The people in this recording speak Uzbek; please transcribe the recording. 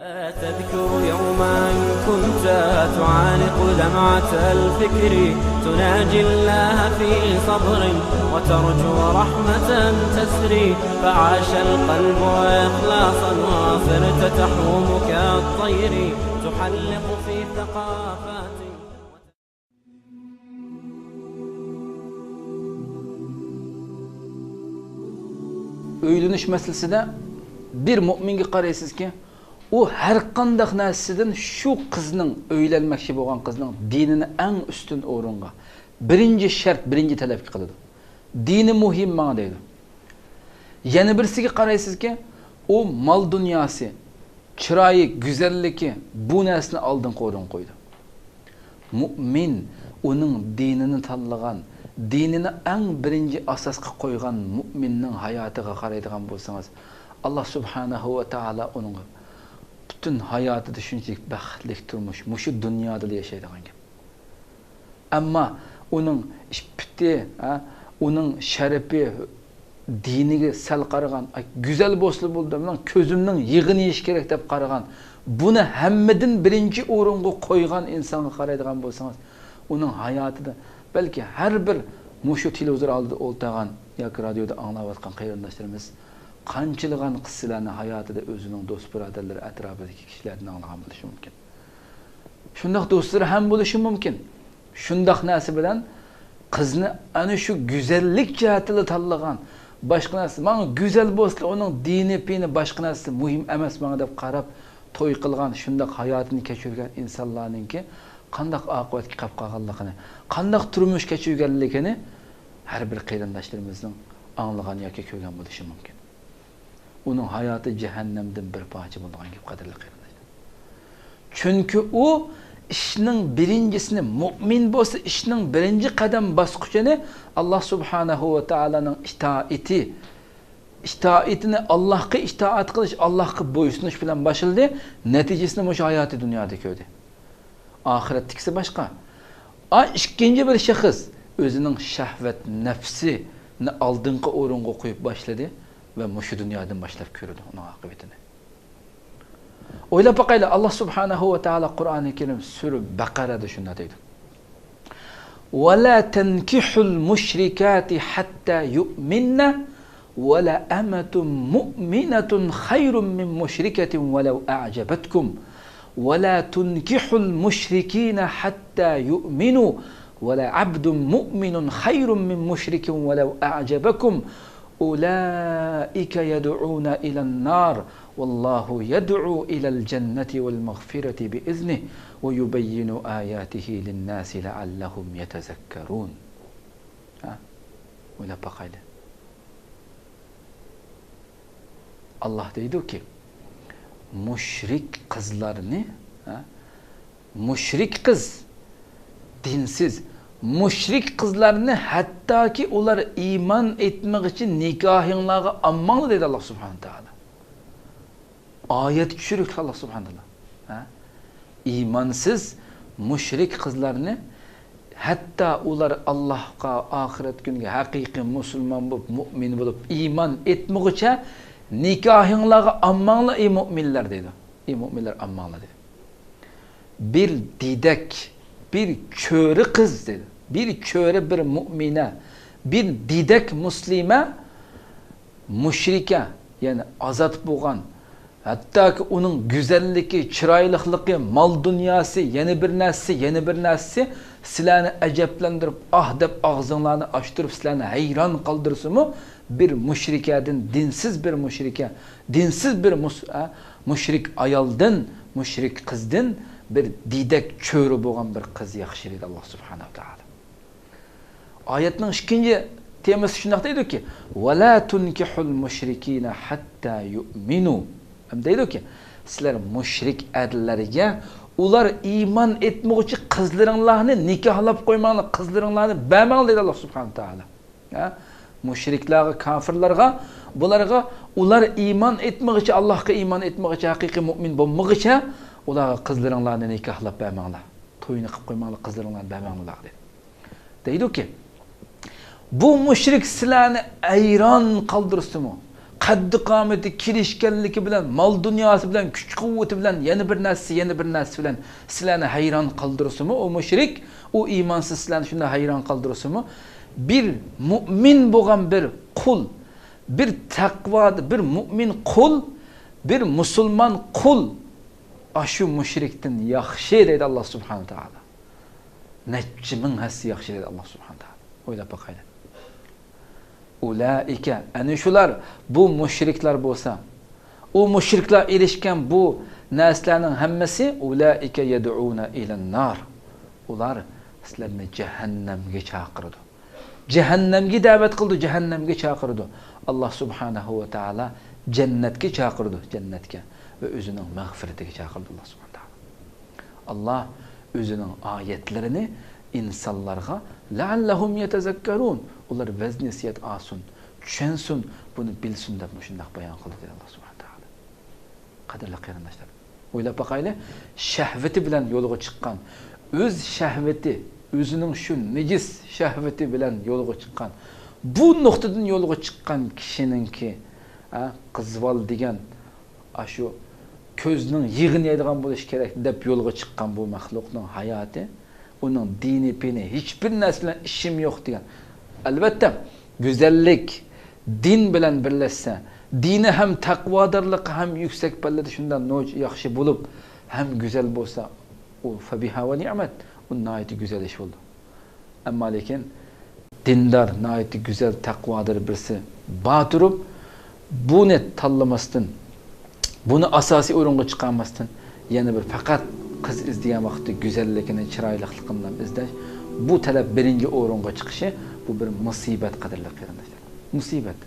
تذكر يوما كنت تعانق لمعة الفكر تناجي الله في صبر وترجو رحمة تسري فعاش القلب إخلاصا وصرت تحوم كالطير تحلق في ثقافات. Öyleniş meselesinde bir müminge qaraysiz ki o her qandaq narsadan şu qizning öylenmekçi bo'lgan qizning dinini eng üstün o'ringa birinci şart, birinci talab qiladi. Dini muhim manga deydi. Yana birisiga qaraysiz ki o mal dunyosi, chiroyi, go'zalligi bu narsani oldin o'rin qo'ydi. Mu'min uning dinini tanlagan, dinini eng birinci asosga qo'ygan mu'minning hayotiga qaraydigan bo'lsangiz, Allah subhanahu va taala uning bütün hayatı düşünecek baxtlik turmuş, muşu dünyada yaşaydigan gap. Amma onun işpiti, onun şerefi, diniga sal qaragan, güzel boslu bo'ldi, men ko'zimning yig'ini yeyish kerak deb qaragan, buni hammadan birinchi o'ringa qo'ygan insonga qaraydigan bo'lsangiz, uning hayotida balki har bir mushu televizor oldida o'ltagan yoki radioda anglayotgan qarindoshlarimiz qanchilgan qissalarni hayotida o'zining do'st birodarlari atrofidagi kishilardan anglagan bo'lishi mumkin. Shundoq do'stlari ham bo'lishi mumkin. Shundoq narsa bilan qizni ana shu go'zallik jihatida tanlagan, boshqa narsa, menga go'zal bo'lsa, uning dini, pini, boshqa narsa muhim emas menga deb qarab to'y qilgan, shundoq hayotini kechirgan insonlarningki qandoq oqibatga qolib qolganligini, qandoq turmush kechirganligini har bir qarindoshlarimizning anglagan yoki ko'rgan bo'lishi mumkin. Onun hayatı cehennemden bir parça bulduğun gibi kadarlı kıyırlar. Çünkü o işinin birincisini mümin bolsa işinin birinci kadem basqıçını Allah subhanahu ve taala'nın itaatini Allah'a itaat kılış, Allah'a boysunuş bilen başladı. Neticesinde bu hayatı dünyada gördü. Ahiretlikse başka. İkinci bir şahıs özünün şehvet, nefsini aldığınca orunga koyup başladı. Ve muşu dünyadan başlayıp gördü onun akıbetini. Öyle bakayla Allah subhanahu ve taala Kur'an-ı Kerim Sure Bakara'da şunu dedi. وَلَا تَنْكِحُ الْمُشْرِكَاتِ حَتَّى يُؤْمِنَّ وَلَا أَمَةٌ مُؤْمِنَةٌ خَيْرٌ مِّن مُشْرِكَةٍ وَلَوْ أَعْجَبَتْكُمْ وَلَا تُنْكِحُ الْمُشْرِكِينَ حَتَّى يُؤْمِنُوا وَلَا عَبْدٌ مُؤْمِنٌ خَيْرٌ مِّن مُشْرِكٍ وَلَوْ أَعْجَبَكُمْ أولئك يدعون إلى النار والله يدعو إلى الجنة والمغفرة بإذنه ويبين آياته للناس لعلهم يتذكرون. ولا بقيل Allah deydi ki müşrik kızlarını, müşrik kız, dinsiz müşrik kızlarını hatta ki onlar iman etmek için nikahınlığa ammanlı dedi Allah subhanahu teala. Ayet düşürük Allah subhanahu teala. İmansız müşrik kızlarını hatta onlar Allah'a ahiret gününe hakiki Müslüman bulup, mümin bulup, iman etmek için nikahınlığa ammanlı müminler dedi. Müminler ammanlı dedi. Bir didek, bir köre kız dedi. Bir köre bir mümine, bir didek muslime, müşrike, yani azat boğan, hatta ki onun güzelliği, çıraylıklığı, mal dünyası, yeni bir nesli, silahını eceplendirip, ah deyip ağzınlarını açtırıp, silahını hayran kaldırısı mı? Bir müşrikeden, dinsiz bir müşrike, dinsiz bir müşrik ayaldan, müşrik kızdan, bir didek çöre boğan bir kız yakışırdı Allah subhanahu teala. Ayetinin ikinci teması şundak deydi ki وَلَا تُنْكِحُ الْمُشْرِك۪ينَ حَتَّى يُؤْمِنُوا hem deydi ki sizler müşrik erlerge ular iman etmek için kızlarınlarını nikahlap koymanlar, kızlarınlarını beğenmeli dedi Allah subhanahu teala. Müşriklerine, kafirlerine bularga ular iman etmek için, Allah'a iman etmek için, hakiki mümin olmak için ulara kızlarınlarını nikahlap beğenmeli. Toyunu kıp koymalı, kızlarınlarını beğenmeli dedi. Deydi ki bu müşrik silahını ayran kaldırısı mı? qaddi qomati kelishganligi bilan, mol dunyosi bilan, kuch quvvati bilan, yana bir narsa bilan sizlarni hayron qoldirsimi? O mushrik, o iymonsiz sizlarni shunda hayron qoldirsimi? Bir mu'min bo'lgan bir qul, bir taqvo, bir mu'min qul, bir musulmon qul ashu mushrikdan yaxshi deydi Alloh subhanahu taolo. Necha ming hassi yaxshi deydi Alloh subhanahu taolo. O'ylab boqaylik. Ulaika, ana shular bu mushriklar bo'lsa, o mushriklar erishgan bu narsalarning hammasi ulaika yad'una ila nar. Ular sizlarni jahannamga chaqirdi. Jahannamga da'vat qildi, jahannamga chaqirdi. Alloh subhanahu va taolo jannatga chaqirdi, jannatga va o'zining mag'firatiga chaqirdi Alloh subhanahu taolo. Alloh o'zining oyatlarini insonlarga la'allahum yatazakkarun, ular vaz nasiyat olsin, tushunsin, buni bilsin deb shunday bayon qildi dedi Alloh subhanahu taolo. Qadrli qarindoshlar, o'ylab boqaylik, shahvati bilan yo'lga chiqqan, o'z shahvati, o'zining shu nejis shahvati bilan yo'lga chiqqan, bu nuqtadan yo'lga chiqqan kishiningki, qizvol degan shu ko'zning yig'inaydigan bo'lish kerak deb yo'lga chiqqan bu maxluqning hayoti, uning dini pini hech bir narsa bilan ishim yo'q degan. Albatta, go'zallik din bilan birlashsa, dini ham taqvodorlik ham yuksak pallada shundan yaxshi bo'lib, ham go'zal bo'lsa, u fabiha va ni'mat, u nihoyatda go'zal ish bo'ldi. Ammo lekin dindor, nihoyatda go'zal taqvodor birisi turib, buni tanlamasdan, buni asosiy o'ringa chiqarmasdan, yana bir faqat qiz izlagan vaqtda go'zalligini, chiroyliligini izlash, bu talab birinchi o'ringa chiqishi, bu bir musibat, qadrli qarindoshlar. Musibat.